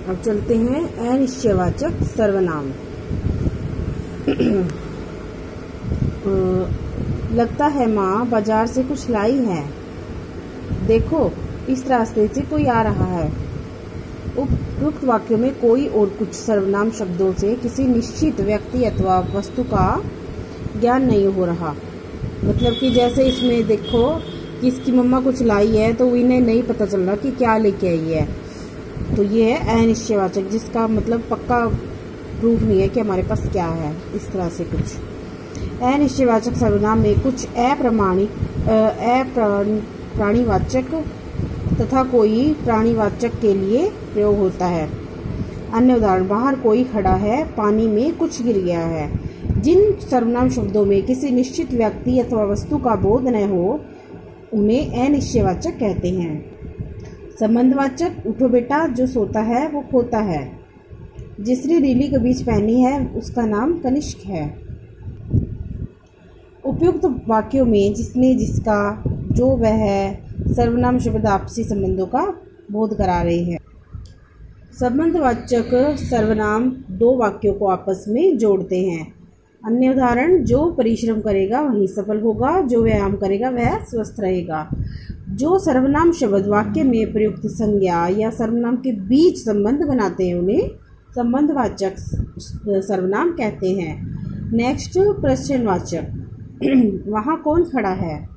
अब चलते हैं अनिश्चयवाचक सर्वनाम। लगता है माँ बाजार से कुछ लाई है। देखो इस रास्ते से कोई आ रहा है। उपयुक्त वाक्यों में कोई और कुछ सर्वनाम शब्दों से किसी निश्चित व्यक्ति अथवा वस्तु का ज्ञान नहीं हो रहा। मतलब कि जैसे इसमें देखो कि इसकी मम्मा कुछ लाई है तो इन्हें नहीं पता चल रहा कि क्या लेके आई है, तो ये है अनिश्चयवाचक, जिसका मतलब पक्का प्रूफ नहीं है कि हमारे पास क्या है। इस तरह से कुछ अनिश्चयवाचक सर्वनाम में कुछ प्राणीवाचक तथा कोई प्राणीवाचक के लिए प्रयोग होता है। अन्य उदाहरण, बाहर कोई खड़ा है, पानी में कुछ गिर गया है। जिन सर्वनाम शब्दों में किसी निश्चित व्यक्ति अथवा वस्तु का बोध न हो उन्हें अनिश्चयवाचक कहते हैं। संबंधवाचक, उठो बेटा जो सोता है वो खोता है। जिसने नीली कमीज पहनी है उसका नाम कनिष्क है। उपयुक्त वाक्यों में जिसने, जिसका, जो, वह है सर्वनाम शब्द आपसी संबंधों का बोध करा रहे हैं। संबंधवाचक सर्वनाम दो वाक्यों को आपस में जोड़ते हैं। अन्य उदाहरण, जो परिश्रम करेगा वही सफल होगा, जो व्यायाम करेगा वह स्वस्थ रहेगा। जो सर्वनाम शब्द वाक्य में प्रयुक्त संज्ञा या सर्वनाम के बीच संबंध बनाते हैं उन्हें संबंधवाचक सर्वनाम कहते हैं। नेक्स्ट, प्रश्नवाचक। वहाँ कौन खड़ा है?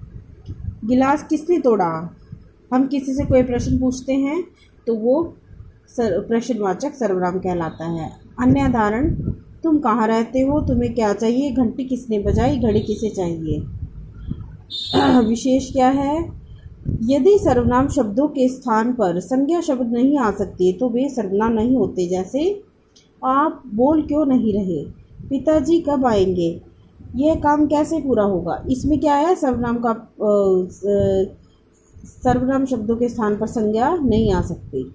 गिलास किसने तोड़ा? हम किसी से कोई प्रश्न पूछते हैं तो वो प्रश्नवाचक सर्वनाम कहलाता है। अन्य उदाहरण, तुम कहाँ रहते हो? तुम्हें क्या चाहिए? घंटी किसने बजाई? घड़ी किसे चाहिए? विशेष क्या है? यदि सर्वनाम शब्दों के स्थान पर संज्ञा शब्द नहीं आ सकते तो वे सर्वनाम नहीं होते। जैसे, आप बोल क्यों नहीं रहे? पिताजी कब आएंगे? यह काम कैसे पूरा होगा? इसमें क्या है? सर्वनाम शब्दों के स्थान पर संज्ञा नहीं आ सकती।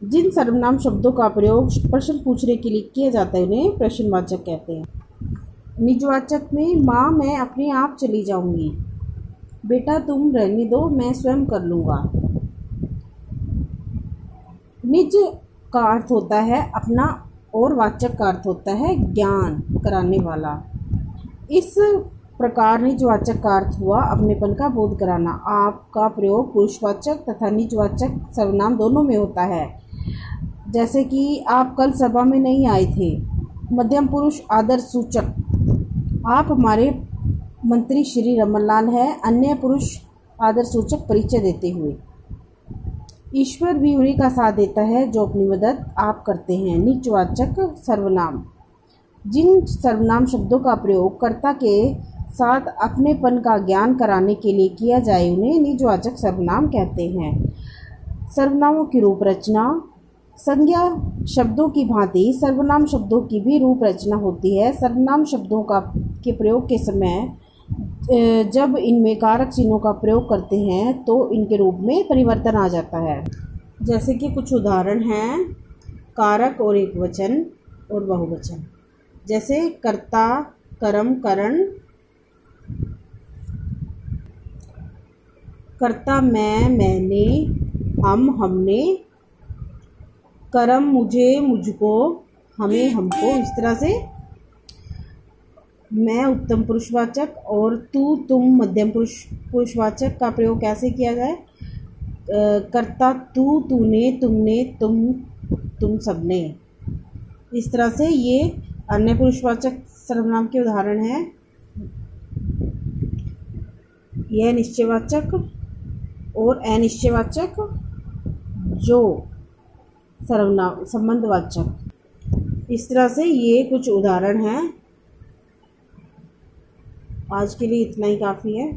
जिन सर्वनाम शब्दों का प्रयोग प्रश्न पूछने के लिए किया जाता है उन्हें प्रश्नवाचक कहते हैं। निजवाचक में, माँ मैं अपने आप चली जाऊंगी। बेटा तुम रहने दो, मैं स्वयं कर लूँगा। निज का अर्थ होता है अपना और वाचक का अर्थ होता है ज्ञान कराने वाला। इस प्रकार निजवाचक का अर्थ हुआ अपनेपन का बोध कराना। आप का प्रयोग पुरुषवाचक तथा निजवाचक सर्वनाम दोनों में होता है। जैसे कि आप कल सभा में नहीं आए थे। मध्यम पुरुष आदर सूचक, आप हमारे मंत्री श्री रमनलाल है। अन्य पुरुष आदर सूचक परिचय देते हुए। ईश्वर भी उन्हीं का साथ देता है जो अपनी मदद आप करते हैं। निजवाचक सर्वनाम, जिन सर्वनाम शब्दों का प्रयोग कर्ता के साथ अपनेपन का ज्ञान कराने के लिए किया जाए उन्हें निजवाचक सर्वनाम कहते हैं। सर्वनामों की रूप रचना। संज्ञा शब्दों की भांति सर्वनाम शब्दों की भी रूप रचना होती है। सर्वनाम शब्दों के प्रयोग के समय जब इनमें कारक चिन्हों का प्रयोग करते हैं तो इनके रूप में परिवर्तन आ जाता है। जैसे कि कुछ उदाहरण हैं, कारक और एकवचन और बहुवचन। जैसे कर्ता, कर्म, करण। कर्ता मैं, मैंने, हम, हमने। कर्म मुझे, मुझको, हमें, हमको। इस तरह से मैं उत्तम पुरुषवाचक और तू, तुम मध्यम पुरुषवाचक का प्रयोग कैसे किया जाए? कर्ता तू, तूने, तुमने, तुम सबने। इस तरह से ये अन्य पुरुषवाचक सर्वनाम के उदाहरण हैं। यह निश्चयवाचक और अनिश्चयवाचक जो सर्वनाम संबंधवाचक। इस तरह से ये कुछ उदाहरण हैं। आज के लिए इतना ही काफ़ी है।